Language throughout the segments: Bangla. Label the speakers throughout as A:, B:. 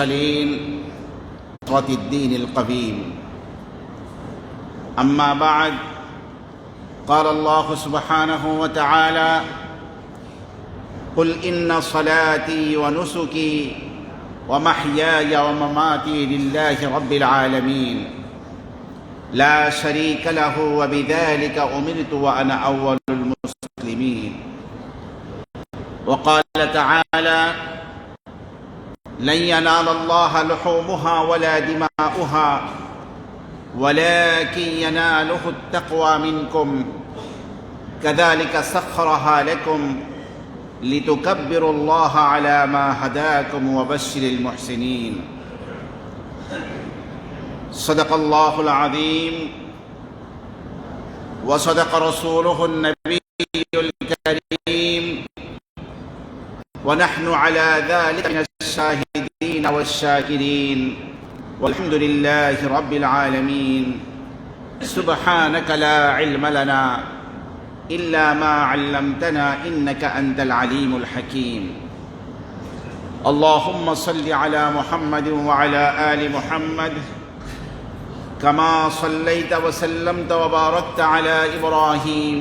A: المرسلين الدين القويم. أما بعد، قال الله سبحانه وتعالى: قل إن صلاتي ونسكي ومحياي ومماتي لله رب العالمين لا شريك له وبذلك أمرت وأنا أول المسلمين. وقال تعالى: لن ينال الله لحومها ولا دماؤها ولكن يناله التقوى منكم كذلك سخرها لكم لتكبروا الله على ما هداكم وبشر المحسنين. صدق الله العظيم وصدق رسوله النبي الكريم ونحن على ذلك من الشاهدين والشاكرين والحمد لله رب العالمين. سبحانك لا علم لنا إلا ما علمتنا إنك أنت العليم الحكيم. اللهم صل على محمد وعلى آل محمد كما صليت وسلمت وباركت على إبراهيم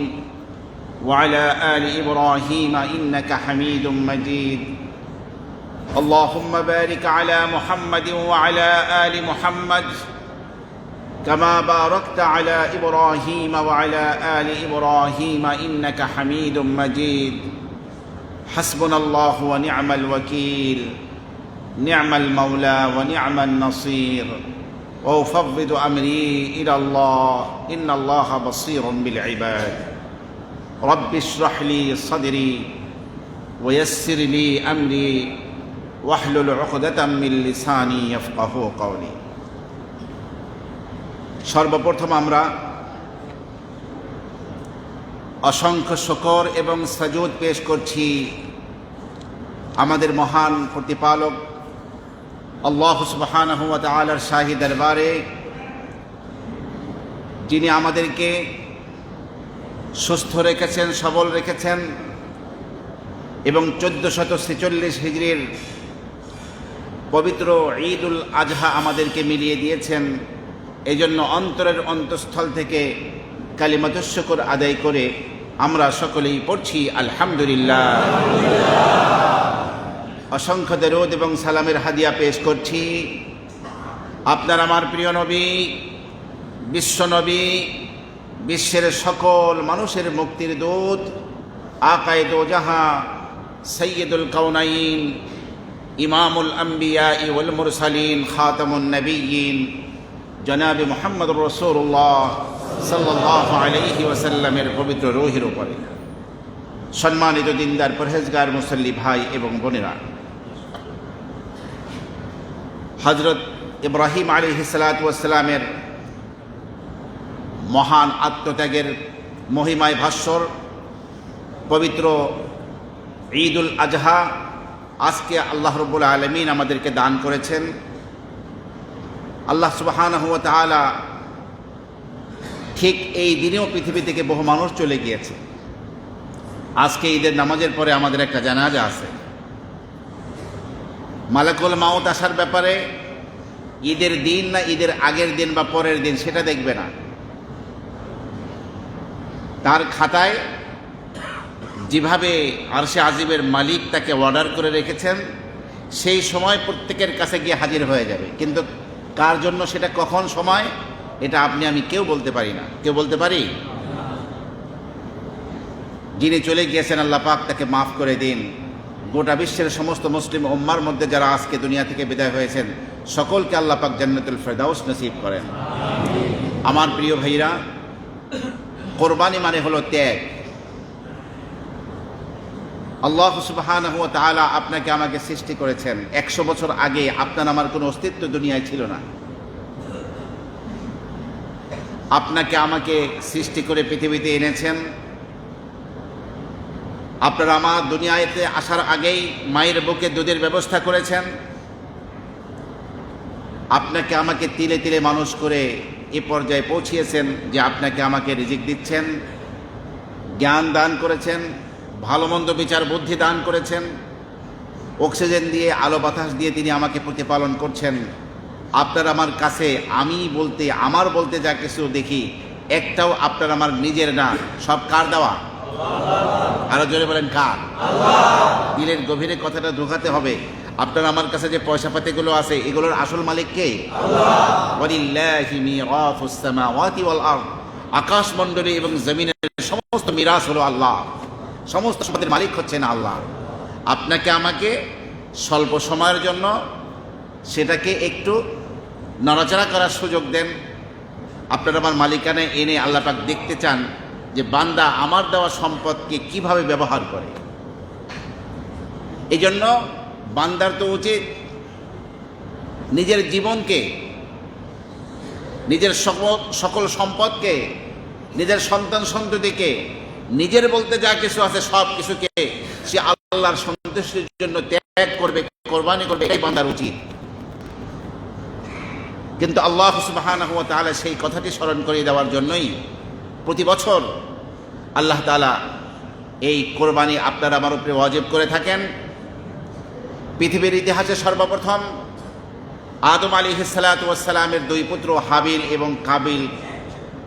A: وعلى آل إبراهيم إنك حميد مجيد. اللهم بارك على محمد وعلى آل محمد كما باركت على إبراهيم وعلى آل إبراهيم إنك حميد مجيد. حسبنا الله ونعم الوكيل، نعم المولى ونعم النصير، وأفوض أمري إلى الله إن الله بصير بالعباد. رب اشرح لي صدري ويسر لي أمري واحلل عقدة من لساني يفقهوا قولي. সর্বপ্রথম আমরা অসংখ্য শুকর এবং সাজুদ পেশ করছি আমাদের মহান প্রতিপালক আল্লাহ সুবহানাহু ওয়া তাআলার শাহী দরবারে, যিনি আমাদেরকে সুস্থ রেখেছেন, সবল রেখেছেন এবং 1446 হিজরির পবিত্র ঈদুল আজহা আমাদেরকে মিলিয়ে দিয়েছেন। এই জন্য অন্তরের অন্তঃস্থল থেকে কালিমাতুশ শুকর আদায় করে আমরা সকলেই পড়ছি আলহামদুলিল্লাহ। অসংখ্য দরুদ এবং সালামের হাদিয়া পেশ করছি আপনার আমার প্রিয় নবী, বিশ্ব নবী, বিশ্বের সকল মানুষের মুক্তির দূত, আকায়ে দো জাহাঁ, সৈয়দুল কাউনাইন, ইমামুল আম্বিয়া ওয়াল মুরসালিন, খাতামুন নবিয়্যিন, জনাবে মুহাম্মদ রাসূলুল্লাহ সাল্লাল্লাহু আলাইহি ওয়াসাল্লামের পবিত্র রূহের উপরে। সম্মানিত দিনদার পরহেজগার মুসল্লি ভাই এবং বোনেরা, হযরত ইব্রাহিম আলাইহিস সালাতু ওয়াস সালামের মহান আত্মত্যাগের মহিমায় ভাস্বর পবিত্র ঈদুল আজহা আজকে আল্লাহ রাব্বুল আলামিন আমাদেরকে দান করেছেন। আল্লাহ সুবহানাহু ওয়া তাআলা ঠিক এই দিনেও পৃথিবী থেকে বহু মানুষ চলে গিয়েছে। আজকে ঈদের নামাজের পরে আমাদের একটা জানাজা আছে। মালাকুল মাউত আসার ব্যাপারে ঈদের দিন না ঈদের আগের দিন বা পরের দিন সেটা দেখবে না, তার খাতায় যেভাবে আরশে আজিমের মালিক তাকে অর্ডার করে রেখেছেন সেই সময় প্রত্যেকের কাছে গিয়ে হাজির হয়ে যাবে। কিন্তু কার জন্য সেটা কখন সময়, এটা আপনি আমি কেউ বলতে পারি না। কেউ বলতে পারি? যিনি চলে গিয়েছেন আল্লাহ পাক তাকে মাফ করে দিন। গোটা বিশ্বের সমস্ত মুসলিম উম্মার মধ্যে যারা আজকে দুনিয়া থেকে বিদায় হয়েছেন সকলকে আল্লাহ পাক জান্নাতুল ফেরদাউস নসিব করেন। আমার প্রিয় ভাইরা, কোরবানি মানে হলো ত্যাগ। আল্লাহ সুবহানাহু ওয়া তাআলা আপনাকে আমাকে সৃষ্টি করেছেন। 100 বছর আগে আপনার আমার কোনো অস্তিত্ব দুনিয়ায় ছিল না। আপনাকে আমাকে সৃষ্টি করে পৃথিবীতে এনেছেন। আপনারা আমার দুনিয়াতে আসার আগেই মায়ের বুকে দুধের ব্যবস্থা করেছেন। আপনাকে আমাকে তিলে তিলে মানুষ করে এ পর্যায়ে পৌঁছিয়েছেন যে আপনাকে আমাকে রিজিক দিচ্ছেন, জ্ঞান দান করেছেন, ভালো মন্দ বিচার বুদ্ধি দান করেছেন। অক্সিজেন দিয়ে, আলো বাতাস দিয়ে তিনি আমাকে প্রতিপালন করছেন। আপনার আমার কাছে আমার বলতে যা কিছু দেখি, একটাও আপনার আমার নিজের না, সব কার দেওয়া? আরো জোরে বলেন, কার? দিলের গভীরে কথাটা ঢোকাতে হবে। আপনার আমার কাছে যে পয়সা পাতিগুলো আছে, এগুলোর আসল মালিক কে? ওয়ালিল্লাহি মিরাসুস সামাওয়াতি ওয়াল আরদ। আকাশ মণ্ডলী এবং জমিনের সমস্ত মিরাস হলো আল্লাহ, সমস্ত সম্পদের মালিক হচ্ছেন আল্লাহ। আপনাকে আমাকে স্বল্প সময়ের জন্য সেটাকে একটু নড়াচড়া করার সুযোগ দেন। আপনার আমার মালিকানায় এনে আল্লাহ পাক দেখতে চান যে বান্দা আমার দেওয়া সম্পদকে কিভাবে ব্যবহার করে। এই জন্য বান্দার তো উচিত নিজের জীবনকে, নিজের সকল সম্পদকে, নিজের সন্তান সন্ততিকে, নিজের বলতে যা কিছু আছে সব কিছুকে সে আল্লাহর সন্তুষ্টির জন্য ত্যাগ করবে, কোরবানি করবে, এটাই বান্দার উচিত। কিন্তু আল্লাহ সুবহানাহু ওয়া তাআলা সেই কথাটি স্মরণ করিয়ে দেওয়ার জন্যই প্রতি বছর আল্লাহ তাআলা এই কোরবানি আপনার আমার উপরে ওয়াজিব করে থাকেন। পৃথিবীর ইতিহাসে সর্বপ্রথম আদম আলাইহিস সালাতু ওয়াস সালামের দুই পুত্র হাবিল এবং কাবিল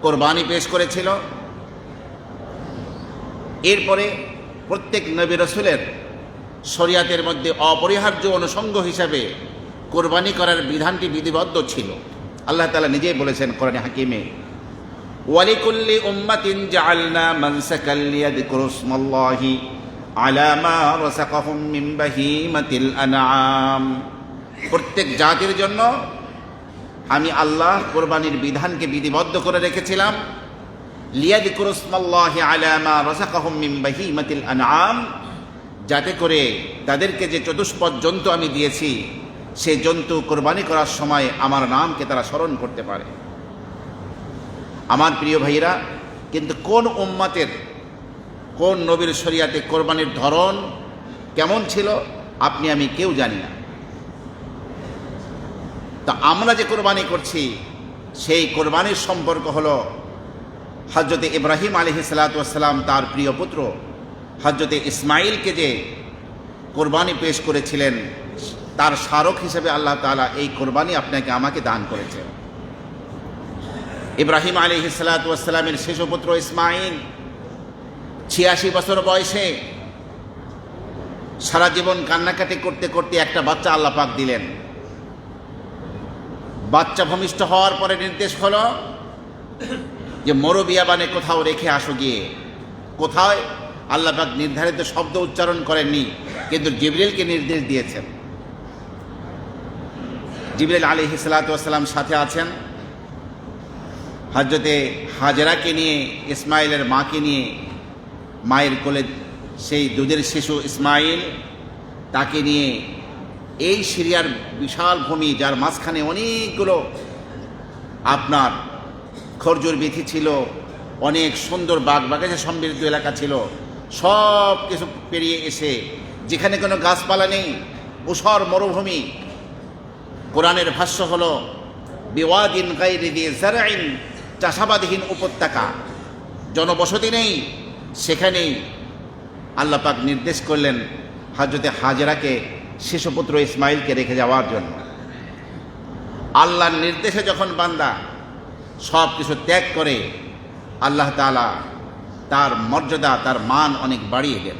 A: কোরবানি পেশ করেছিল। এরপরে প্রত্যেক নবী রাসূলের শরিয়াতের মধ্যে অপরিহার্য অনুষঙ্গ হিসাবে কোরবানি করার বিধানটি বিধিবদ্ধ ছিল। আল্লাহ তাআলা নিজেই বলেছেন কোরআনে হাকিমে, ওয়ালিকুল্লি উম্মাতিন জাআলনা মানসাকাল লিয়াযকুরু ইসমাল্লাহি আলা মা রাযাকাহুম মিন বাহিমাতিল আনআম। প্রত্যেক জাতির জন্য আমি আল্লাহ কোরবানির বিধানকে বিধিবদ্ধ করে রেখেছিলাম। লিয়াযকুরু ইসমাল্লাহি আলা মা রাযাকাহুম মিন বাহিমাতিল আনআম, যাতে করে তাদেরকে যে চতুষ্পদ জন্তু আমি দিয়েছি সেই জন্তু কোরবানি করার সময় আমার নামকে তারা স্মরণ করতে পারে। আমার প্রিয় ভাইয়েরা, কিন্তু কোন উম্মতের কোন নবীর শরিয়াতে কোরবানির ধরন কেমন ছিল আপনি আমি কেউ জানি না। তা আমরা যে কোরবানি করছি সেই কোরবানির সম্পর্ক হলো হযরত ইব্রাহিম আলাইহিস সালাতু ওয়াস সালাম তার প্রিয় পুত্র হযরত ইসমাঈলকে যে কোরবানি পেশ করেছিলেন, তার স্মারক হিসেবে আল্লাহ তাআলা এই কোরবানি আপনাকে আমাকে দান করেছেন। ইব্রাহিম আলাইহিস সালাতু ওয়াস সালামের শিশুপুত্র ইসমাঈল ৮৬ বছর বয়সে সারা জীবন কান্নাকাটি করতে করতে একটা বাচ্চা আল্লাহ পাক দিলেন। বাচ্চা ভূমিষ্ঠ হওয়ার পরে নির্দেশ হলো যে মরুবিয়াবানে কোথাও রেখে আসো গিয়ে। কোথায়? আল্লাহ পাক নির্ধারিত শব্দ উচ্চারণ করেননি, কিন্তু জিবরিলকে নির্দেশ দিয়েছেন। জিবরিল আলাইহিস সালাতু ওয়াস সালাম সাথে আছেন। হযরতে হাজেরাকে নিয়ে, ইসমাইলের মাকে নিয়ে, মায়ের কোলে সেই দুধের শিশু ইসমাইল তাকে নিয়ে এই সিরিয়ার বিশাল ভূমি, যার মাঝখানে অনেকগুলো আপনার খরজুর বীথি ছিল, অনেক সুন্দর বাগ বাগানে সমৃদ্ধ এলাকা ছিল, সব কিছু পেরিয়ে এসে যেখানে কোনো গাছপালা নেই, উষর মরুভূমি, কোরআনের ভাষ্য হলো বিওয়াদিন গায়রি যি যারইন, চাষাবাদহীন উপত্যকা, জনবসতি নেই, সেখানেই আল্লাহ পাক নির্দেশ করলেন হযরতে হাজেরাকে শিশুপুত্র ইসমাইলকে রেখে যাওয়ার জন্য। আল্লাহর নির্দেশে যখন বান্দা সব কিছু ত্যাগ করে, আল্লাহ তাআলা তার মর্যাদা, তার মান অনেক বাড়িয়ে দেন।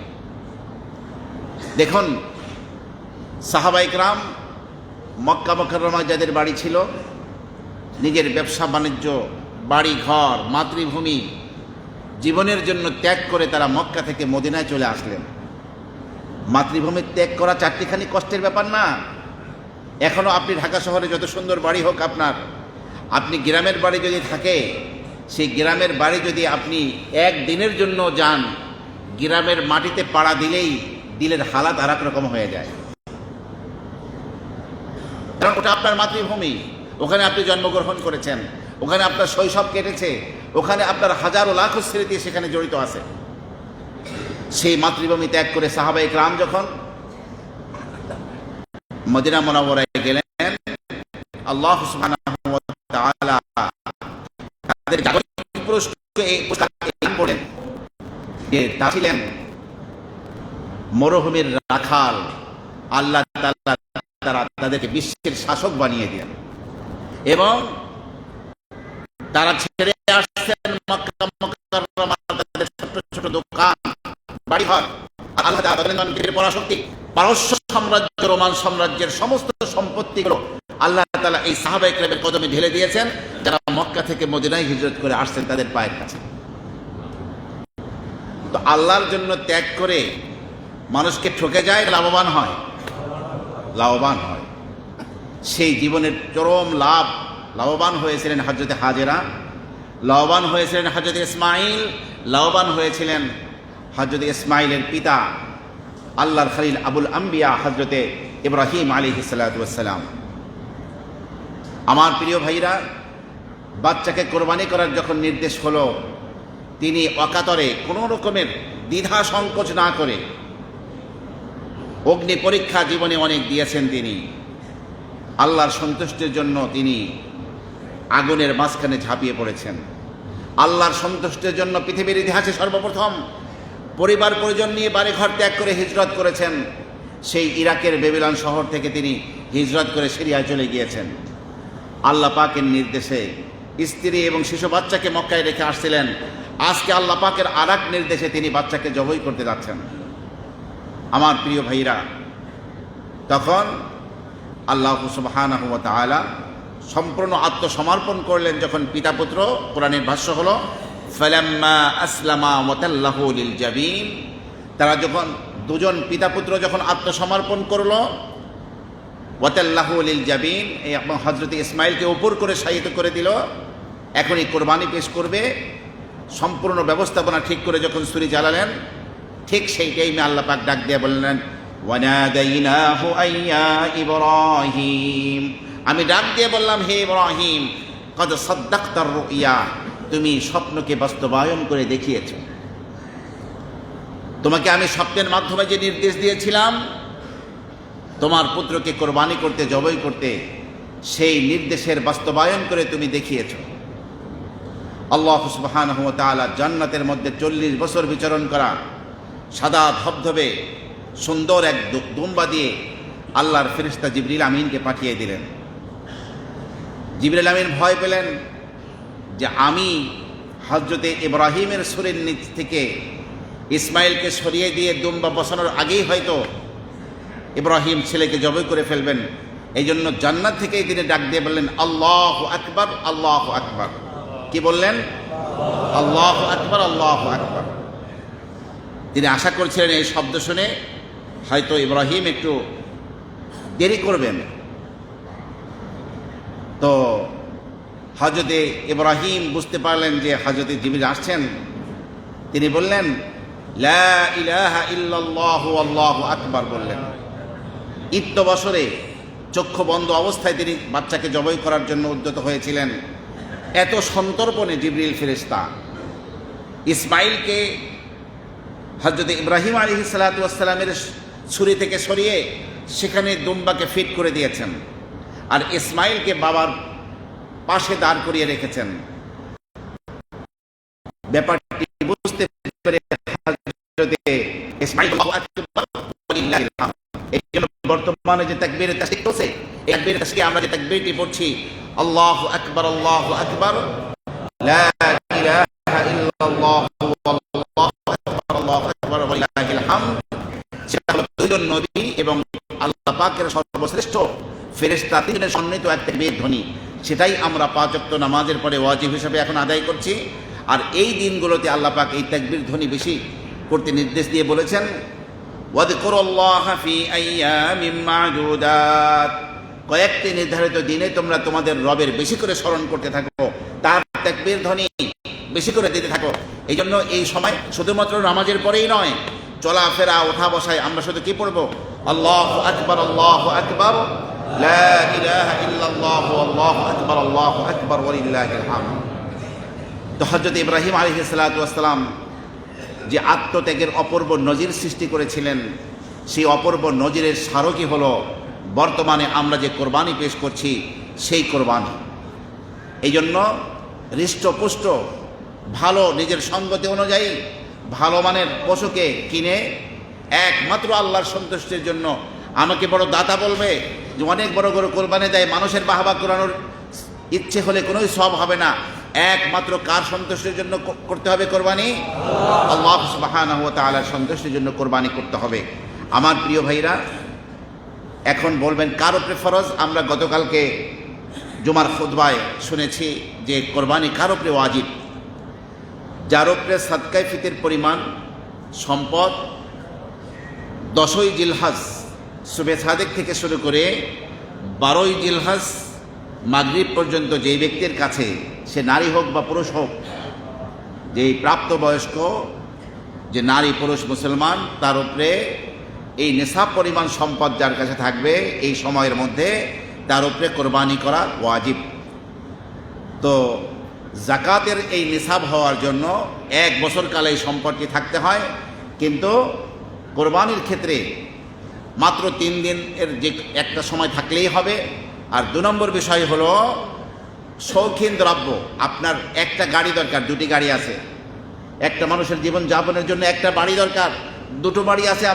A: দেখুন, সাহাবায়ে কেরাম মক্কা মুকাররমায় যাদের বাড়ি ছিল, নিজের ব্যবসা বাণিজ্য, বাড়ি ঘর, মাতৃভূমি জীবনের জন্য ত্যাগ করে তারা মক্কা থেকে মদিনায় চলে আসলেন। মাতৃভূমি ত্যাগ করা চারটিখানি কষ্টের ব্যাপার না। এখনও আপনি ঢাকা শহরে যত সুন্দর বাড়ি হোক আপনার, আপনি গ্রামের বাড়ি যদি থাকে, সেই গ্রামের বাড়ি যদি আপনি একদিনের জন্য যান, গ্রামের মাটিতে পাড়া দিলেই দিলের হালাত আর এক রকম হয়ে যায়। কারণ ওটা আপনার মাতৃভূমি, ওখানে আপনি জন্মগ্রহণ করেছেন, ওখানে আপনার শৈশব কেটেছে, ওখানে আপনার হাজারো লাখো স্মৃতি সেখানে জড়িত আছে। সেই মাতৃভূমি ত্যাগ করে সাহাবায়ে কেরাম যখন মদিনা মুনাওয়ারায় গেলেন, আল্লাহ সুবহানাহু ওয়া তাআলা তাদের জাগতিক পুরস্কার করেন যে তা ছিলেন মরুভূমির রাখাল আল্লাহ তাআলা তাদেরকে বিশ্বের শাসক বানিয়ে দিলেন এবং তারা ছেড়ে আসছেন মক্কা মুকাররমা, তাদের ছোট ছোট দোকান বাড়িঘর। আল্লাহ তাআলা বলেন পরাশক্তি পারস্য সাম্রাজ্য, রোমান সাম্রাজ্যের সমস্ত সম্পত্তিগুলো আল্লাহ তাআলা এই সাহাবায়ে কেরামের কদমে ঢেলে দিয়েছেন, যারা মক্কা থেকে মদিনায় হিজরত করে আসছেন তাদের পায়ের কাছে। তো আল্লাহর জন্য ত্যাগ করে মানুষকে ঠকে যায়, লাভবান হয়, লাভবান হয়। সেই জীবনের চরম লাভবান হয়েছিলেন হযরতে হাজেরা, লাভবান হয়েছিলেন হযরতে ইসমাঈল, লাভবান হয়েছিলেন হযরতে ইসমাঈলের পিতা আল্লাহর খলিল আবুল আম্বিয়া হযরতে ইব্রাহিম আলাইহিস সালাতু ওয়াস সালাম। আমার প্রিয় ভাইরা, বাচ্চাকে কোরবানি করার যখন নির্দেশ হলো, তিনি অকাতরে কোনো রকমের দ্বিধা সংকোচ না করে, অগ্নি পরীক্ষা জীবনে অনেক দিয়েছেন তিনি, আল্লাহর সন্তুষ্টির জন্য তিনি আগুনের মাঝখানে ঝাঁপিয়ে পড়েছেন। আল্লাহর সন্তুষ্টির জন্য পৃথিবীর ইতিহাসে সর্বপ্রথম পরিবার পরিজন নিয়ে বাড়ি ঘর ত্যাগ করে হিজরত করেছেন। সেই ইরাকের বেবিলন শহর থেকে তিনি হিজরত করে সিরিয়ায় চলে গিয়েছেন। আল্লাহ পাকের নির্দেশে স্ত্রী এবং শিশু বাচ্চাকে মক্কায় রেখে আসছিলেন। আজকে আল্লাহ পাকের আরেক নির্দেশে তিনি বাচ্চাকে জবাই করতে যাচ্ছেন। আমার প্রিয় ভাইরা, তখন আল্লাহ সুবহানাহু ওয়া তাআলা সম্পূর্ণ আত্মসমর্পণ করলেন যখন পিতা পুত্র। কোরআনের ভাষ্য হলো ফালাম্মা আসলামা ওয়াতাল্লাহু লিল জাবিন, তারা যখন দুজন পিতা পুত্র যখন আত্মসমর্পণ করলো, ওয়াতাল্লাহু লিল জাবিন, এবং হযরত ইসমাঈলকে উপর করে শায়িত করে দিল, এখনই কোরবানি পেশ করবে, সম্পূর্ণ ব্যবস্থাপনা ঠিক করে যখন ছুরি চালালেন, ঠিক সেই টাইমে আল্লাহ পাক ডাক দিয়ে বললেন ওয়ানাদাইনাহু আইয়া ইব্রাহিম, আমি ডাক দিয়ে বললাম হে ইব্রাহিম, কদ সাদ্দাকতার রুইয়া, তুমি স্বপ্নকে বাস্তবায়ন করে দেখিয়েছো। তোমাকে আমি স্বপ্নের মাধ্যমে যে নির্দেশ দিয়েছিলাম তোমার পুত্রকে কোরবানি করতে, জবাই করতে, সেই নির্দেশের বাস্তবায়ন করে তুমি দেখিয়েছো। আল্লাহ সুবহানাহু ওয়া তাআলা জান্নাতের মধ্যে 40 বছর বিচরণ করা সাদা ধবধবে সুন্দর এক দুম্বা দিয়ে আল্লাহর ফেরেশতা জিবরিল আমিনকে পাঠিয়ে দিলেন। জিবরিল আমিন ভয় পেলেন যে আমি হযরতে ইব্রাহিমের শরীর নিচ থেকে ইসমাইলকে সরিয়ে দিয়ে দুম্বা বসানোর আগেই হয়তো ইব্রাহিম ছেলেকে জবাই করে ফেলবেন। এই জন্য জান্নাত থেকেই তিনি ডাক দিয়ে বললেন আল্লাহু আকবার, আল্লাহু আকবার। কি বললেন? আল্লাহু আকবার, আল্লাহু আকবার। তিনি আশা করছিলেন এই শব্দ শুনে হয়তো ইব্রাহিম একটু দেরি করবেন। তো হযরতে ইব্রাহিম বুঝতে পারলেন যে হযরতে জিবরিল আসছেন। তিনি বললেন লা ইলাহা ইল্লাল্লাহু আল্লাহু আকবার বললেন। ইত্য বছরে চক্ষু বন্ধ অবস্থায় তিনি বাচ্চাকে জবাই করার জন্য উদ্যত হয়েছিলেন। এত সন্তর্পণে জিবরিল ফেরেশতা ইসমাইলকে হযরতে ইব্রাহিম আলাইহিস সালাতু ওয়াস সালামের ছুরি থেকে সরিয়ে সেখানে দুম্বাকে ফিট করে দিয়েছেন, আর ইসমাইলকে বাবার পাশে দাঁড় করিয়ে রেখেছেন। ব্যাপারটি বুঝতে পেরে হযরতে ইসমাইল আল্লাহু আকবার ওয়ালিল্লাহিল হামদ। এই জন্য বর্তমানে যে তাকবীরের তাসবিহ চলছে, এই তাকবীরের তাসবিহে আমরা যে তাকবীরটি পড়ছি আল্লাহু আকবার, আল্লাহু আকবার, লা ইলাহা ইল্লাল্লাহু আল্লাহু আকবার, আল্লাহু আকবার ওয়ালিল্লাহিল হামদ, সেটা হলো দুইজন নবী এবং আল্লাহ পাকের সর্বশ্রেষ্ঠ ফেরেশতা তিনজনের সম্মিলিত এক তাকবীর ধ্বনি। সেটাই আমরা 5 ওয়াক্ত নামাজের পরে ওয়াজিব হিসেবে এখন আদায় করছি। আর এই দিনগুলোতে আল্লাহ পাক এই তাকবীর ধ্বনি বেশি করতে নির্দেশ দিয়ে বলেছেন ওয়াযকুরুল্লাহা ফি আইয়ামিম মা'দুদাত, কয়েকটি নির্ধারিত দিনে তোমরা তোমাদের রবের বেশি করে স্মরণ করতে থাকো, তার তাকবীর ধ্বনি বেশি করে দিতে থাকো। এই জন্য এই সময় শুধুমাত্র নামাজের পরেই নয়, চলাফেরা ওঠা বসায় আমরা শুধু কি পড়বো? আল্লাহু আকবার, আল্লাহু আকবার, লা ইলাহা ইল্লাল্লাহু আল্লাহু আকবার, আল্লাহু আকবার ওয়ালিল্লাহিল হামদ। তো হযরত ইব্রাহিম আলাইহিস সালাতু ওয়াস সালাম যে আত্মত্যাগের অপূর্ব নজির সৃষ্টি করেছিলেন, সেই অপূর্ব নজিরের স্মারকই হলো বর্তমানে আমরা যে কোরবানি পেশ করছি সেই কোরবানি। এই জন্য হৃষ্টপুষ্ট ভালো নিজের সঙ্গতি অনুযায়ী ভালো মানের পশুকে কিনে একমাত্র আল্লাহর সন্তুষ্টির জন্য আমাকে বড় দাতা বলবে, যে অনেক বড় বড় কোরবানি দেয়, মানুষের বাহবা করানোর ইচ্ছে হলে কোনোই সব হবে না। একমাত্র কার সন্তুষ্টির জন্য করতে হবে কোরবানি? আল্লাহ সুবহানাহু ওয়া তাআলার সন্তুষ্টির জন্য কোরবানি করতে হবে। আমার প্রিয় ভাইরা, এখন বলবেন কার উপরে ফরজ? আমরা গতকালকে জুমার খুতবায় শুনেছি যে কোরবানি কার উপরে ওয়াজিব। যার উপরে সাদকায়ে ফিতর পরিমাণ সম্পদ 10ই জিলহজ সুবে সাদেক থেকে শুরু করে 12ই জিলহজ মাগরিব পর্যন্ত যেই ব্যক্তির কাছে, সে নারী হোক বা পুরুষ হোক, যেই প্রাপ্তবয়স্ক যে নারী পুরুষ মুসলমান, তার উপরে এই নেশাব পরিমাণ সম্পদ যার কাছে থাকবে এই সময়ের মধ্যে, তার উপরে কোরবানি করা ওয়াজিব। তো জাকাতের এই নিসাব হওয়ার জন্য 1 বছর কাল এই সম্পদটি থাকতে হয়, কিন্তু কোরবানির ক্ষেত্রে মাত্র 3 দিনের যে একটা সময় থাকলেই হবে। আর 2 নম্বর বিষয় হলো শৌখিন দ্রব্য। আপনার একটা গাড়ি দরকার, 2টি গাড়ি আছে। একটা মানুষের জীবন যাপনের জন্য একটা বাড়ি দরকার, 2টো বাড়ি আছে।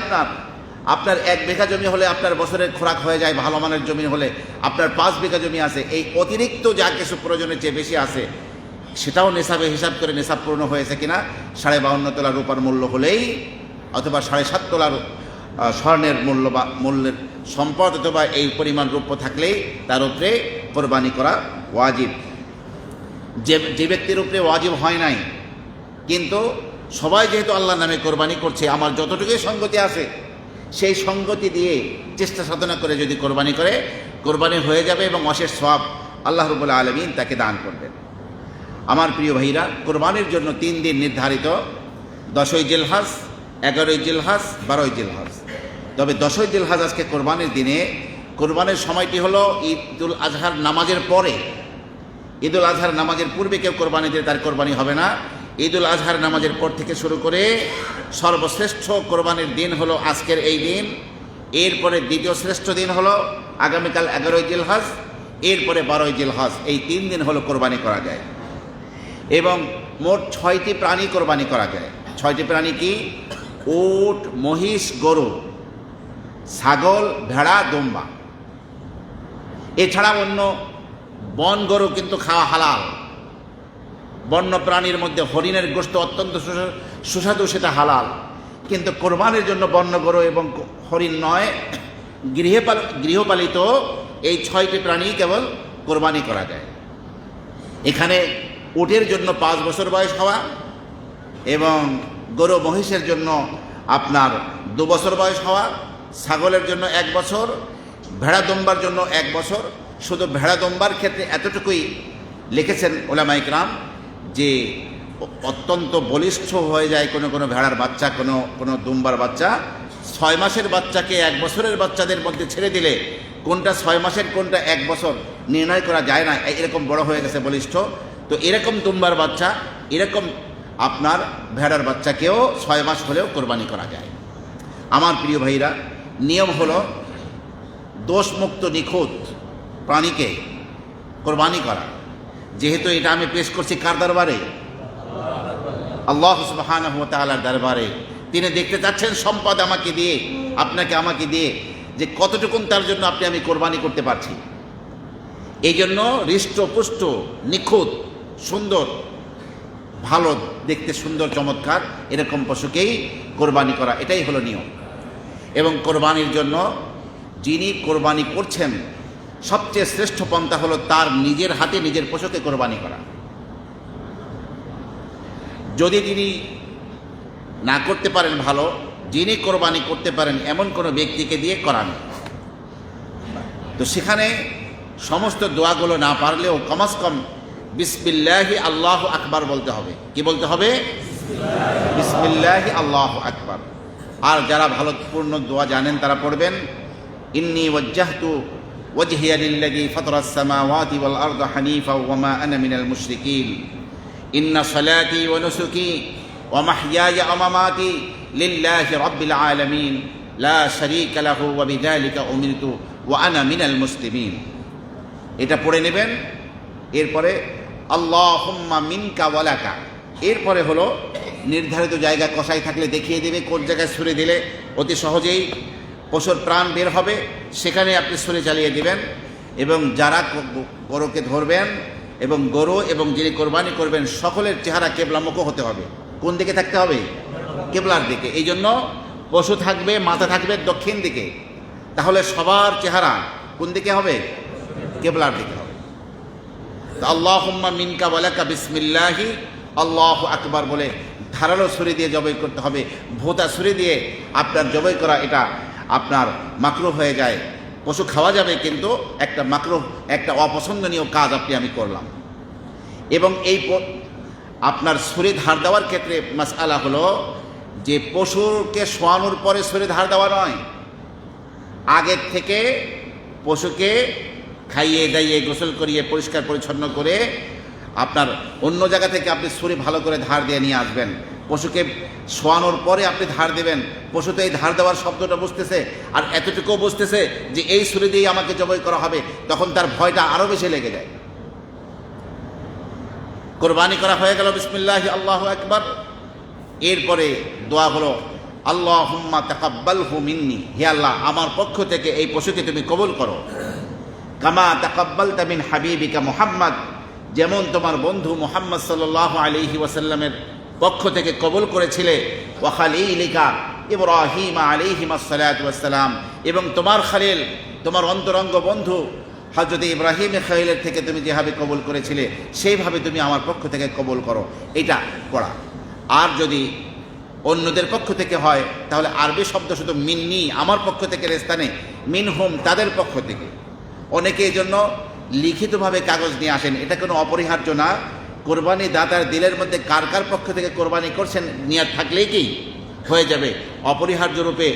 A: আপনার 1 বিঘা জমি হলে আপনার বছরের খোরাক হয়ে যায়, ভালো মানের জমি হলে আপনার 5 বিঘা জমি আছে। এই অতিরিক্ত যা কিছু প্রয়োজনের চেয়ে বেশি আছে, সেটাও নেশাবে হিসাব করে নেশাব পূর্ণ হয়েছে কিনা 52.5 তোলা রূপার মূল্য হলেই, অথবা 7.5 তোলার স্বর্ণের মূল্য বা মূল্যের সম্পদ, অথবা এই পরিমাণ রূপ্য থাকলেই তার উপরে কোরবানি করা ওয়াজিব। যে ব্যক্তির উপরে ওয়াজিব হয় নাই, কিন্তু সবাই যেহেতু আল্লাহর নামে কোরবানি করছে, আমার যতটুকুই সঙ্গতি আছে সেই সঙ্গতি দিয়ে চেষ্টা সাধনা করে যদি কোরবানি করে, কোরবানি হয়ে যাবে এবং অশেষ সওয়াব আল্লাহ রাব্বুল আলামিন তাকে দান করবেন। আমার প্রিয় ভাইরা, কোরবানির জন্য 3 দিন নির্ধারিত: 10ই জিলহজ, 11ই জিলহজ, 12ই জিলহজ। তবে 10ই জিলহজ আজকে কোরবানির দিনে, কোরবানির সময়টি হলো ঈদুল আজহার নামাজের পরে। ঈদুল আজহার নামাজের পূর্বে কেউ কোরবানি দিলে তার কোরবানি হবে না। ঈদুল আজহার নামাজের পর থেকে শুরু করে সর্বশ্রেষ্ঠ কোরবানির দিন হলো আজকের এই দিন। এরপরে দ্বিতীয় শ্রেষ্ঠ দিন হলো আগামীকাল 11ই জিলহজ, এরপরে 12ই জিলহজ। এই 3 দিন হলো কোরবানি করা যায়। এবং মোট 6টি প্রাণী কোরবানি করা যায়। 6টি প্রাণী কি? উট, মহিষ, গরু, ছাগল, ভেড়া, দুম্বা। এছাড়া অন্য বন গরু কিন্তু খাওয়া হালাল। বন্য প্রাণীর মধ্যে হরিণের গোশত অত্যন্ত সুস্বাদু, সেটা হালাল। কিন্তু কোরবানির জন্য বন্য গরু এবং হরিণ নয়, গৃহপালিত এই 6টি প্রাণী কেবল কোরবানি করা যায়। এখানে উটের জন্য 5 বছর বয়স হওয়া, এবং গরু মহিষের জন্য আপনার 2 বছর বয়স হওয়া, ছাগলের জন্য 1 বছর, ভেড়া দম্বার জন্য 1 বছর। শুধু ভেড়া দম্বার ক্ষেত্রে এতটুকুই লিখেছেন ওলামায়ে কেরাম যে অত্যন্ত বলিষ্ঠ হয়ে যায় কোনো ভেড়ার বাচ্চা, কোনো দুম্বার বাচ্চা। 6 মাসের বাচ্চাকে 1 বছরের বাচ্চাদের মধ্যে ছেড়ে দিলে কোনটা 6 মাসের কোনটা 1 বছর নির্ণয় করা যায় না, এরকম বড় হয়ে গেছে বলিষ্ঠ। তো এরকম দুম্বার বাচ্চা, এরকম আপনার ভেড়ার বাচ্চাকেও 6 মাস হলেও কোরবানি করা যায়। আমার প্রিয় ভাইরা, নিয়ম হলো দোষমুক্ত নিখুঁত প্রাণীকে কোরবানি করা। যেহেতু এটা আমি পেশ করছি কার দরবারে? আল্লাহ সুবহানাহু ওয়া তাআলার দরবারে। তিনি দেখতে চাচ্ছেন সম্পদ আমাকে দিয়ে, আপনাকে আমাকে দিয়ে, যে কতটুকুন তার জন্য আমি কোরবানি করতে পারছি। এই জন্য হৃষ্টপুষ্ট, নিখুঁত, সুন্দর, ভালো দেখতে, সুন্দর, চমৎকার এরকম পশুকেই কোরবানি করা, এটাই হলো নিয়ম। এবং কোরবানির জন্য যিনি কোরবানি করছেন, সবচেয়ে শ্রেষ্ঠ পন্থা হলো তার নিজের হাতে নিজের পশুকে কোরবানি করা। যদি তিনি না করতে পারেন ভালো, যিনি কোরবানি করতে পারেন এমন কোনো ব্যক্তিকে দিয়ে করান। তো সেখানে সমস্ত দোয়াগুলো না পারলেও কমাস কম বিসমিল্লাহি আল্লাহু আকবার বলতে হবে। কি বলতে হবে? বিসমিল্লাহি আল্লাহু আকবার। আর যারা ভালো পূর্ণ দোয়া জানেন তারা পড়বেন, ইন্নী ওয়াজ্জাহতু ওয়াজহিয়া লিল্লাযী ফাতারাস সামাওয়াতি ওয়াল আরদা হানিফা ওয়া মা আনা মিনাল মুশরিকিন। ইন্না সালাতি ওয়া নুসুকি ওয়া মাহইয়ায়া ওয়া মামাতি লিল্লাহি রাব্বিল আলামিন লা শারীকা লাহু ওয়া বিযালিকা উমিরতু ওয়া আনা মিনাল মুসলিমিন। এটা পড়ে নেবেন। এরপরে আল্লাহুম্মা মিনকা ওয়া লাকা। এরপরে হলো নির্ধারিত জায়গা কষাই থাকলে দেখিয়ে দেবে কোন জায়গায় ছুঁড়ে দিলে অতি সহজেই পশুর প্রাণ বের হবে, সেখানে আপনি ছুরি চালিয়ে দিবেন। এবং যারা গরুকে ধরবেন এবং গরু এবং যিনি কোরবানি করবেন সকলের চেহারা কেবলামুখ হতে হবে। কোন দিকে থাকতে হবে? কেবলার দিকে। এই জন্য পশু থাকবে, মাথা থাকবে দক্ষিণ দিকে, তাহলে সবার চেহারা কোন দিকে হবে? কেবলার দিকে হবে। তো আল্লাহুম্মা মিনকা ওয়ালাকা বিসমিল্লাহি আল্লাহু আকবার বলে ধারালো ছুরি দিয়ে জবাই করতে হবে। ভোঁতা ছুরি দিয়ে আপনার জবাই করা এটা আপনার মাকরুহ হয়ে যায়। পশু খাওয়া যাবে, কিন্তু একটা মাকরুহ, একটা অপছন্দনীয় কাজ আমি করলাম। এবং এই আপনার ছুরি ধার দেওয়ার ক্ষেত্রে মাসআলা হলো যে পশুকে শোয়ানোর পরে ছুরি ধার দেওয়া নয়, আগের থেকে পশুকে খাইয়ে দাইয়ে গোসল করিয়ে পরিষ্কার পরিচ্ছন্ন করে আপনার অন্য জায়গা থেকে আপনি ছুরি ভালো করে ধার দিয়ে নিয়ে আসবেন। পশুকে শোয়ানোর পরে আপনি ধার দেবেন। পশু তো এই ধার দেওয়ার শব্দটা বুঝতেছে, আর এতটুকুও বুঝতেছে যে এই ছুরি দিয়েই আমাকে জবাই করা হবে, তখন তার ভয়টা আরও বেশি লেগে যায়। কোরবানি করা হয়ে গেল, বিসমিল্লাহি আল্লাহু আকবার। এরপরে দোয়া হলো আল্লাহুম্মা তাকাব্বালহু মিন্নি, হে আল্লাহ আমার পক্ষ থেকে এই পশুকে তুমি কবুল করো। কামা তাকাব্বালতা মিন হাবিবিকা মুহাম্মদ, যেমন তোমার বন্ধু মুহাম্মদ সাল্লাল্লাহু আলাইহি ওয়াসাল্লামের পক্ষ থেকে কবুল করেছিলে। ওয়া খালিলিকা ইব্রাহিম আলাইহিস সালাতু ওয়াস সালাম, এবং তোমার খালিল, তোমার অন্তরঙ্গ বন্ধু হযরত ইব্রাহিম খালিলের থেকে তুমি যেভাবে কবুল করেছিলে সেইভাবে তুমি আমার পক্ষ থেকে কবুল করো, এটা পড়া। আর যদি অন্যদের পক্ষ থেকে হয় তাহলে আরবি শব্দ শুধু মিন্নি, আমার পক্ষ থেকে স্থানে মিনহুম, তাদের পক্ষ থেকে। অনেকে এই জন্য লিখিতভাবে কাগজ নিয়ে আসেন, এটা কোনো অপরিহার্য না। কোরবানি দাতার দিলের মধ্যে কার কার পক্ষ থেকে কোরবানি করছেন নিয়াত থাকলেই কি হয়ে যাবে। অপরিহার্য রূপে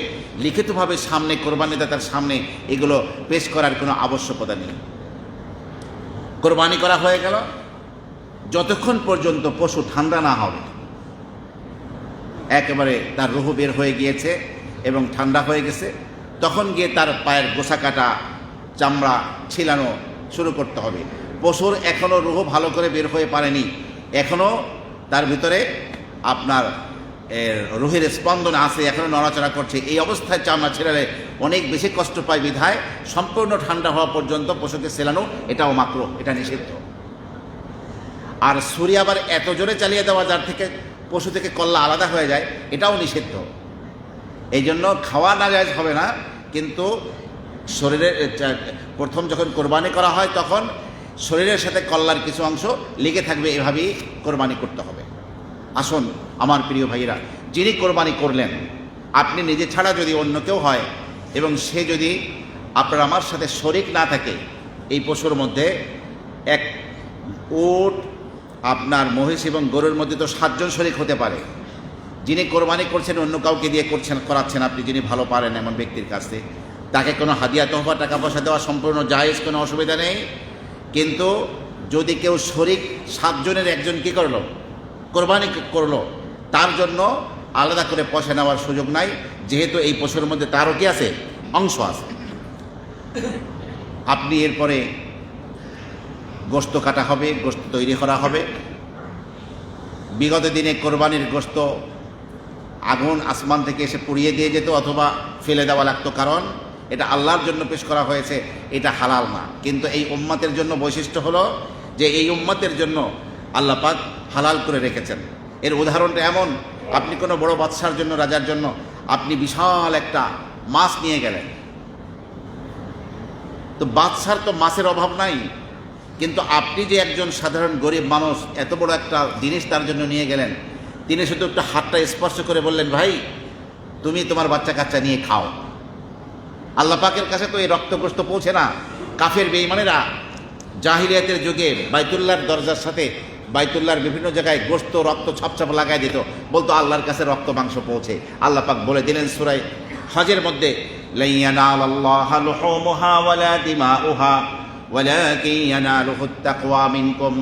A: লিখিতভাবে সামনে কোরবানি দাতার সামনে এগুলো পেশ করার কোনো আবশ্যকতা নেই। কোরবানি করা হয়ে গেল, যতক্ষণ পর্যন্ত পশু ঠান্ডা না হবে, একেবারে তার রুহ বের হয়ে গিয়েছে এবং ঠান্ডা হয়ে গেছে, তখন গিয়ে তার পায়ের গোছা কাটা, চামড়া ছিলানো শুরু করতে হবে। পশুর এখনও রুহ ভালো করে বের হয়ে পারেনি, এখনও তার ভিতরে আপনার রুহের স্পন্দন আছে, এখনও নড়াচড়া করছে। এই অবস্থায় চামড়া ছেড়ালে অনেক বেশি কষ্ট পায়, বিধায় সম্পূর্ণ ঠান্ডা হওয়া পর্যন্ত পশুকে সেলানো এটাও মাকরুহ, এটা নিষিদ্ধ। আর ছুরি আবার এত জোরে চালিয়ে দেওয়া যার থেকে পশু থেকে কল্লা আলাদা হয়ে যায়, এটাও নিষিদ্ধ। এই জন্য খাওয়া না জায়েজ হবে না, কিন্তু শরীরের প্রথম যখন কোরবানি করা হয় তখন শরীরের সাথে কল্লার কিছু অংশ লেগে থাকবে, এভাবেই কোরবানি করতে হবে। আসুন আমার প্রিয় ভাইয়েরা, যিনি কোরবানি করলেন, আপনি নিজে ছাড়া যদি অন্য কেউ হয় এবং সে যদি আপনার আমার সাথে শরিক না থাকে, এই পশুর মধ্যে এক উট, আপনার মহিষ এবং গরুর মধ্যে তো 7 জন শরিক হতে পারে। যিনি কোরবানি করছেন অন্য কাউকে দিয়ে করাচ্ছেন আপনি, যিনি ভালো পারেন এমন ব্যক্তির কাছে, তাকে কোনো হাদিয়া তোহফা টাকা পয়সা দেওয়া সম্পূর্ণ জায়েজ, কোনো অসুবিধা নেই। কিন্তু যদি কেউ শরিক 7 জনের একজন কী করলো, কোরবানি করলো, তার জন্য আলাদা করে পয়সা নেওয়ার সুযোগ নাই, যেহেতু এই পশুর মধ্যে তারও কি আছে, অংশ আছে। আপনি এরপরে গোশত কাটা হবে, গোশত তৈরি করা হবে। বিগত দিনে কোরবানির গোশত আগুন আসমান থেকে এসে পুড়িয়ে দিয়ে যেত অথবা ফেলে দেওয়া লাগতো, কারণ এটা আল্লাহর জন্য পেশ করা হয়েছে, এটা হালাল না। কিন্তু এই উম্মতের জন্য বৈশিষ্ট্য হলো যে এই উম্মতের জন্য আল্লাহ পাক হালাল করে রেখেছেন। এর উদাহরণটা এমন, আপনি কোনো বড় বাদশার জন্য, রাজার জন্য আপনি বিশাল একটা মাছ নিয়ে গেলেন, তো বাদশার তো মাছের অভাব নাই, কিন্তু আপনি যে একজন সাধারণ গরিব মানুষ এত বড় একটা জিনিস তার জন্য নিয়ে গেলেন, তিনি শুধু একটু হাতটা স্পর্শ করে বললেন, ভাই তুমি তোমার বাচ্চা কাচ্চা নিয়ে খাও। আল্লাহ পাকের কাছে তো এই রক্তগ্রস্ত পৌঁছে না। কাফের বেঈমানেরা জাহিলিয়াতের যুগে বাইতুল্লাহর দরজার সাথে বাইতুল্লাহর বিভিন্ন জায়গায় গোশত রক্ত ছাপ লাগাই দিত, বলতো আল্লাহর কাছে রক্ত মাংস পৌঁছে। আল্লাহ পাক বলে দিলেন সূরা হজের মধ্যে, লা ইয়ানালাল্লাহু লুহুমুহা ওয়ালা দিমাউহা ওয়ালাকিন ইয়ানালুহুত তাকওয়া মিনকুম।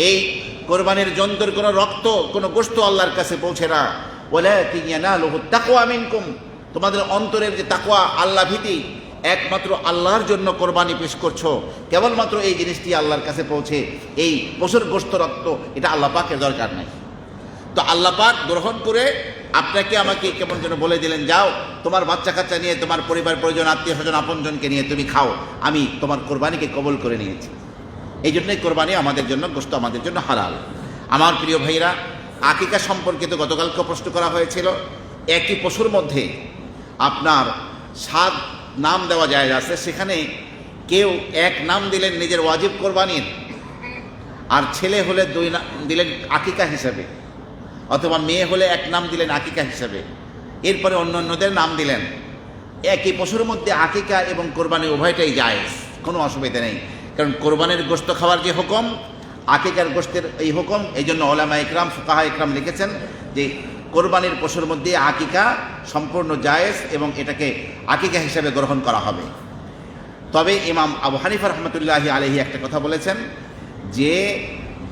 A: এই কোরবানির জন্তুর কোনো রক্ত, কোনো গোশত আল্লাহর কাছে পৌঁছে না। ওয়ালাকিন ইয়ানালুহুত তাকওয়া মিনকুম, তোমাদের অন্তরের যে তাকওয়া, আল্লাহ ভীতি, একমাত্র আল্লাহর জন্য কোরবানি পেশ করছো, কেবলমাত্র এই জিনিসটি আল্লাহর কাছে পৌঁছে। এই পশুর গোশত রক্ত এটা আল্লাহ পাকের দরকার নাই। তো আল্লাহ পাক গ্রহণ করে আপনাকে আমাকে কেমন যেন বলে দিলেন, যাও তোমার বাচ্চা কাচ্চা নিয়ে, তোমার পরিবার পরিজন, আত্মীয় স্বজন, আপনজনকে নিয়ে তুমি খাও, আমি তোমার কোরবানিকে কবুল করে নিয়েছি। এই জন্যই কোরবানি আমাদের জন্য, গোশত আমাদের জন্য হালাল। আমার প্রিয় ভাইরা, আকিকা সম্পর্কিত গতকালকে প্রশ্ন করা হয়েছিল। একই পশুর মধ্যে আপনার 7 নাম দেওয়া যায় আছে, সেখানে কেউ এক নাম দিলেন নিজের ওয়াজিব কোরবানির, আর ছেলে হলে 2 নাম দিলেন আকিকা হিসাবে, অথবা মেয়ে হলে 1 নাম দিলেন আকিকা হিসাবে, এরপরে অন্যান্যদের নাম দিলেন। একই পশুর মধ্যে আকিকা এবং কোরবানি উভয়টাই জায়েজ, কোনো অসুবিধা নেই। কারণ কোরবানির গোশত খাওয়ার যে হুকুম, আকিকার গোশতের এই হুকুম, এই জন্য ওলামা ইকরাম, ফুকাহা ইকরাম লিখেছেন যে কোরবানির পশুর মধ্যে আকিকা সম্পূর্ণ জায়েজ এবং এটাকে আকিকা হিসাবে গ্রহণ করা হবে। তবে ইমাম আবু হানিফা রহমতুল্লাহি আলাইহি একটা কথা বলেছেন যে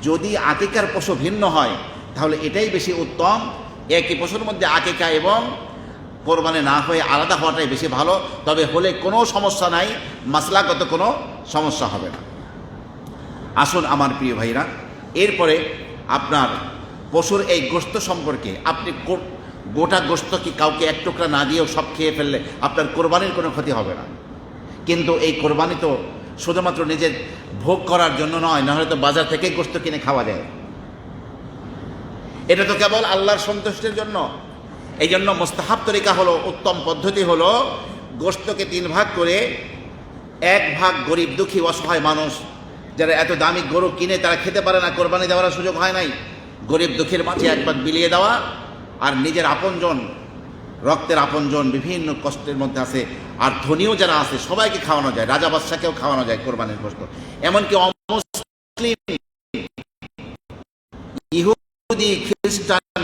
A: যদি আকিকার পশু ভিন্ন হয় তাহলে এটাই বেশি উত্তম, একই পশুর মধ্যে আকিকা এবং কোরবানি না হয়ে আলাদা হওয়াটাই বেশি ভালো। তবে হলে কোনো সমস্যা নাই, মাসলাগত কোনো সমস্যা হবে না। আসুন আমার প্রিয় ভাইরা, এরপরে আপনার পশুর এই গোশত সম্পর্কে, আপনি গোটা গোশত কি কাউকে 1 টুকরা না দিয়েও সব খেয়ে ফেললে আপনার কোরবানির কোনো ক্ষতি হবে না। কিন্তু এই কোরবানি তো শুধুমাত্র নিজের ভোগ করার জন্য নয়, নাহলে তো বাজার থেকেই গোশত কিনে খাওয়া যায়। এটা তো কেবল আল্লাহর সন্তুষ্টির জন্য। এই জন্য মুস্তাহাব তরিকা হলো, উত্তম পদ্ধতি হলো গোশতকে 3 ভাগ করে 1 ভাগ গরিব দুঃখী অসহায় মানুষ, যারা এত দামি গরু কিনে তারা খেতে পারে না, কোরবানি দেওয়ার সুযোগ হয় নাই, গরিব দুঃখীর মাঝে 1 ভাগ বিলিয়ে দেওয়া, আর নিজের আপনজন, রক্তের আপনজন বিভিন্ন কষ্টের মধ্যে আছে, আর ধনীও যারা আছে সবাইকে খাওয়ানো যায়, রাজা বাদশাকেও খাওয়ানো যায় কোরবানির গোশত। এমনকি অমুসলিম, ইহুদি, খ্রিস্টান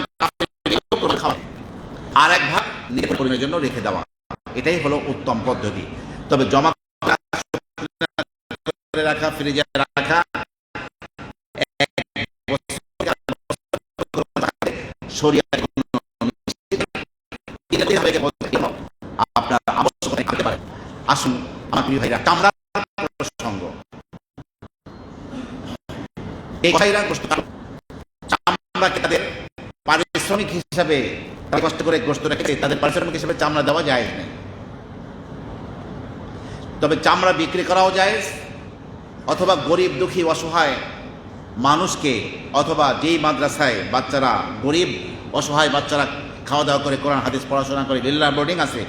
A: আর 1 ভাগ নিজের পরিবারের জন্য রেখে দেওয়া, এটাই হলো উত্তম পদ্ধতি। তবে জমা করে রাখা, ফ্রিজে রাখা, আপনার আবশ্যকতা থাকতে পারে। আসুন আমার প্রিয় ভাইরা, কামড়ার প্রসঙ্গ, এই ভাইরা চামড়াকে তাদের পারিশ্রমিক হিসাবে কষ্ট করে গোশত রেখে তাদের পারিশ্রমিক হিসাবে চামড়া দেওয়া যায় না। তবে চামড়া বিক্রি করাও জায়েজ, অথবা গরিব দুঃখী অসহায় মানুষকে, অথবা যেই মাদ্রাসায় বাচ্চারা, গরিব অসহায় বাচ্চারা খাওয়া দাওয়া করে, কোরআন হাদিস পড়াশোনা করে, লিল্লাহ বোর্ডিং আছে,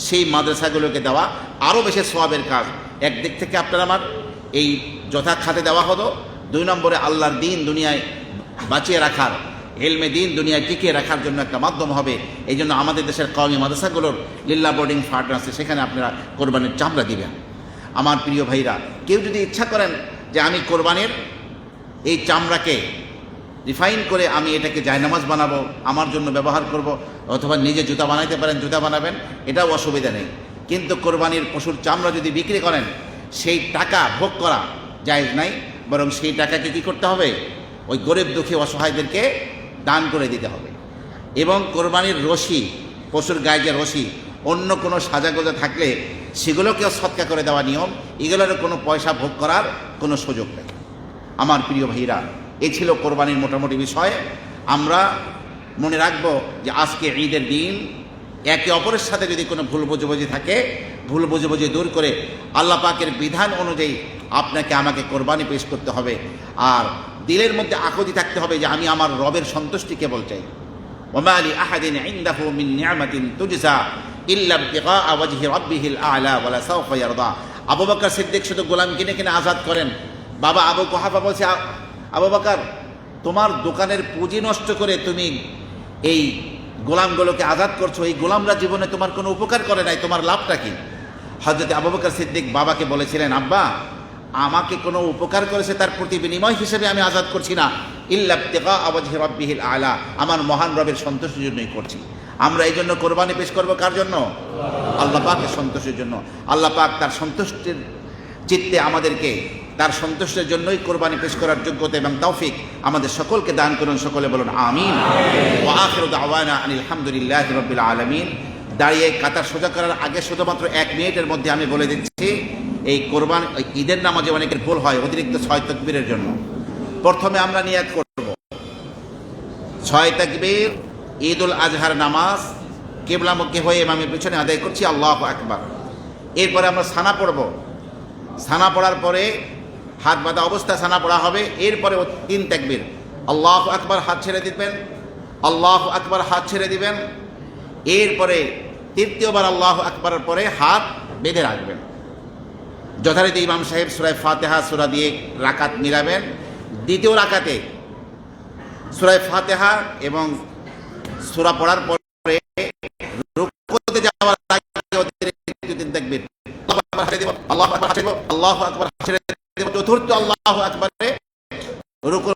A: সেই মাদ্রাসাগুলোকে দেওয়া আরও বেশি সওয়াবের কাজ। একদিক থেকে আপনার আমার এই যথাখাতে দেওয়া হলো, 2 নম্বরে আল্লাহর দিন দুনিয়ায় বাঁচিয়ে রাখার, ইলমে দিন দুনিয়ায় টিকিয়ে রাখার জন্য একটা মাধ্যম হবে। এই জন্য আমাদের দেশের কওমি মাদ্রাসাগুলোর লিল্লাহ বোর্ডিং ফান্ড আছে, সেখানে আপনারা কোরবানির চামড়া দিবেন। আমার প্রিয় ভাইরা, কেউ যদি ইচ্ছা করেন যে আমি কোরবানির এই চামড়াকে রিফাইন করে আমি এটাকে জায়নামাজ বানাবো, আমার জন্য ব্যবহার করব, অথবা নিজে জুতা বানাইতে পারেন, জুতা বানাবেন, এটাও অসুবিধা নেই। কিন্তু কোরবানির পশুর চামড়া যদি বিক্রি করেন, সেই টাকা ভোগ করা জায়েজ নাই, বরং সেই টাকাকে কী করতে হবে, ওই গরিব দুঃখী অসহায়দেরকে দান করে দিতে হবে। এবং কোরবানির রশি, পশুর গায়ে যে রশি, অন্য কোনো সাজাগোজা থাকলে সেগুলোকেও সৎকা করে দেওয়া নিয়ম, এগুলোরও কোনো পয়সা ভোগ করার কোনো সুযোগ নেই। আমার প্রিয় ভাইরা, এই ছিল কোরবানির মোটামুটি বিষয়। আমরা মনে রাখব যে আজকে ঈদের দিন, একে অপরের সাথে যদি কোনো ভুল বুঝাবুঝি থাকে, ভুল বুঝাবুঝি দূর করে আল্লাহ পাকের বিধান অনুযায়ী আপনাকে আমাকে কোরবানি পেশ করতে হবে। আর দিলের মধ্যে আকদি থাকতে হবে যে আমি আমার রবের সন্তুষ্টি কেবল চাই। ওমা লিআহাদিন ইনদাহু মিন নি'মাতিন তুজজা ইল্লা ইবতিগাআ ওয়াজহি রাব্বিহিল আ'লা ওয়ালা সাওফা ইয়ারদা। আবু বকর সিদ্দিক শুধু গোলাম কিনে কিনে আজাদ করেন। বাবা আবু কুহাফা বলছে, আবু বকর, তোমার দোকানের পুঁজি নষ্ট করে তুমি এই গোলামগুলোকে আজাদ করছো, এই গোলামরা জীবনে তোমার কোনো উপকার করে নাই, তোমার লাভটা কি? হযরত আবু বকর সিদ্দিক বাবাকে বলেছিলেন, আব্বা, আমাকে কোনো উপকার করেছে তার প্রতি বিনিময় হিসেবে আমি আজাদ করছি না, ইল্লা ইবতিগাআ ওয়াজহি রাব্বিহিল আ'লা, আমার মহান রবের সন্তুষ্টির জন্যই করছি। আমরা এই জন্য কোরবানি পেশ করবো কার জন্য? আল্লাহ পাকের সন্তুষ্টির জন্য। আল্লাহ পাক তার সন্তুষ্টির চিত্তে আমাদেরকে তার সন্তুষ্টির জন্যই কোরবানি পেশ করার যোগ্যতা এবং তৌফিক আমাদের সকলকে দান করুন। সকলে বলুন আমিন। ওয়া আখিরু দাওয়ানা আনিল হামদুলিল্লাহি রাব্বিল আলামিন। দাঁড়িয়ে কাতার সোজা করার আগে শুধুমাত্র 1 মিনিটের মধ্যে আমি বলে দিচ্ছি, এই কোরবান ঈদের নামাজে অনেকের ভুল হয় অতিরিক্ত 6 তাকবীরের জন্য। প্রথমে আমরা নিয়াত করব 6 তাকবীর, ঈদুল আজহার নামাজ কিবলামুখী হয়ে ইমামের পিছনে আদায় করছি, আল্লাহু আকবার। এরপরে আমরা সানা পড়ব। সানা পড়ার পরে হাত বাঁধা অবস্থা সানা পড়া হবে। এরপরে 3 তাকবীর, আল্লাহু আকবার, হাত ছেড়ে দিবেন, আল্লাহু আকবার, হাত ছেড়ে দিবেন। এরপরে তৃতীয়বার আল্লাহু আকবারের পরে হাত বেঁধে রাখবেন। যথারীতি ইমাম সাহেব সূরা ফাতিহা সূরা দিয়ে রাকাত মিলাবেন। দ্বিতীয় রাকাতে সূরা ফাতিহা এবং সূরা পড়ার পরে রুকুতে যাওয়ার আগে অতিরিক্ত 3 তাকবীর, আল্লাহু আকবার, আল্লাহু আকবার, আল্লাহু আকবার ছেড়ে দেব। চতুর্থ আল্লাহু আকবারে রুকু